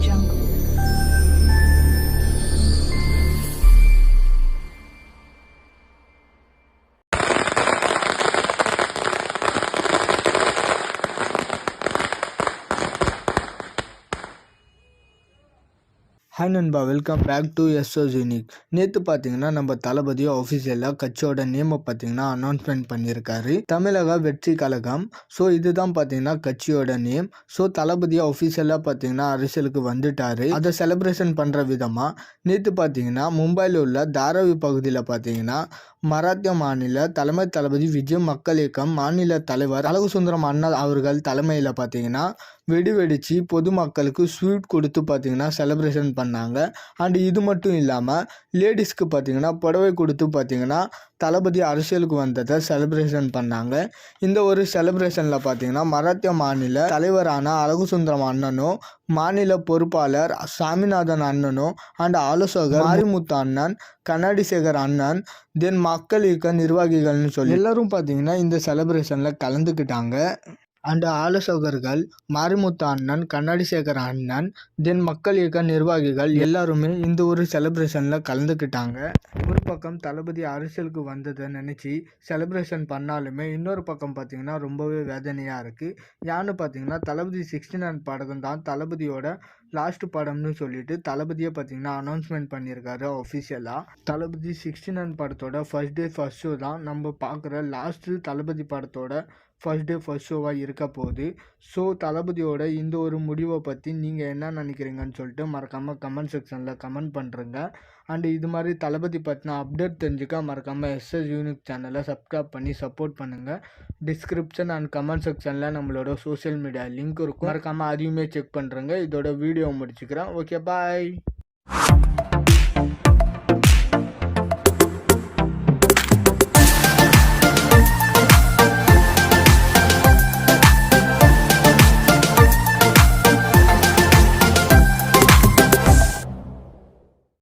jungle. Hi நண்பா, welcome back to SOS unique. நேற்று பார்த்தீங்கன்னா நம்ம தளபதியோ ஆஃபீஷியலாக கட்சியோட நேமை பார்த்தீங்கன்னா அனௌன்ஸ்மெண்ட் பண்ணியிருக்காரு, தமிழக வெற்றி கழகம். ஸோ இதுதான் பார்த்தீங்கன்னா கட்சியோட நேம். ஸோ தளபதியோ ஆஃபீஷியலாக பார்த்தீங்கன்னா அரசியலுக்கு வந்துட்டாரு. அதை செலிப்ரேஷன் பண்ணுற விதமாக நேற்று பார்த்தீங்கன்னா மும்பையில் உள்ள தாராவி பகுதியில் பார்த்தீங்கன்னா மராத்திய மாநில தலைமை தளபதி விஜய் மக்கள் இயக்கம் மாநில தலைவர் அழகு சுந்தரம் அண்ணா அவர்கள் தலைமையில் பார்த்தீங்கன்னா வெடி வெடித்து பொதுமக்களுக்கு ஸ்வீட் கொடுத்து பார்த்தீங்கன்னா செலிப்ரேஷன் பண்ணாங்க. அண்ட் இது மட்டும் இல்லாமல் லேடிஸ்க்கு பார்த்தீங்கன்னா புடவை கொடுத்து பார்த்தீங்கன்னா தளபதி அரசியலுக்கு வந்ததை செலிப்ரேஷன் பண்ணாங்க. இந்த ஒரு செலிப்ரேஷனில் பார்த்தீங்கன்னா மராத்திய மாநில தலைவரான அழகு சுந்தரம் அண்ணனும் மாநில பொறுப்பாளர் சாமிநாதன் அண்ணனும் அண்ட் ஆலோசகர் மாரிமுத்து அண்ணன், கண்ணாடி சேகர் அண்ணன், தென் மக்கள் இயக்க நிர்வாகிகள்னு சொல்லி எல்லாரும் பார்த்தீங்கன்னா இந்த செலிப்ரேஷனில் கலந்துக்கிட்டாங்க. அண்ட் ஆலோசகர்கள் மாரிமுத்து அண்ணன், கண்ணாடி சேகர் அண்ணன், தென் மக்கள் இயக்க நிர்வாகிகள் எல்லாருமே இந்த ஒரு செலிப்ரேஷனில் கலந்துக்கிட்டாங்க. ஒரு பக்கம் தளபதி அரசியலுக்கு வந்ததை நினச்சி செலிப்ரேஷன் பண்ணாலுமே இன்னொரு பக்கம் பார்த்திங்கன்னா ரொம்பவே வேதனையாக இருக்குது. ஏன்னு பார்த்தீங்கன்னா தளபதி 69 படம் தான் தளபதியோட லாஸ்ட் படம்னு சொல்லிட்டு தளபதியை பார்த்தீங்கன்னா அனௌன்ஸ்மெண்ட் பண்ணியிருக்காரு ஆஃபீஷியலாக. தளபதி 69 படத்தோட ஃபர்ஸ்ட் டே ஃபர்ஸ்ட் ஷோ தான் நம்ம பார்க்குற லாஸ்ட்டு தளபதி படத்தோட ஃபர்ஸ்ட் டே ஃபர்ஸ்ட் ஷோவாக இருக்க போகுது. ஸோ தளபதியோட இந்த ஒரு முடிவை பற்றி நீங்கள் என்ன நினைக்கிறீங்கன்னு சொல்லிட்டு மறக்காமல் கமெண்ட் செக்ஷனில் கமெண்ட் பண்ணுறங்க. அண்டு இது மாதிரி தளபதி பற்றின அப்டேட் தெரிஞ்சுக்க மறக்காமல் எஸ்எஸ் யூனிக் சேனலை சப்ஸ்கிரைப் பண்ணி சப்போர்ட் பண்ணுங்கள். டிஸ்கிரிப்ஷன் அண்ட் கமெண்ட் செக்ஷனில் நம்மளோட சோஷியல் மீடியா லிங்க் இருக்கும், மறக்காமல் அதையுமே செக் பண்ணுறங்க. இதோட வீடியோ முடிச்சுக்கிறேன். ஓகே, பாய்.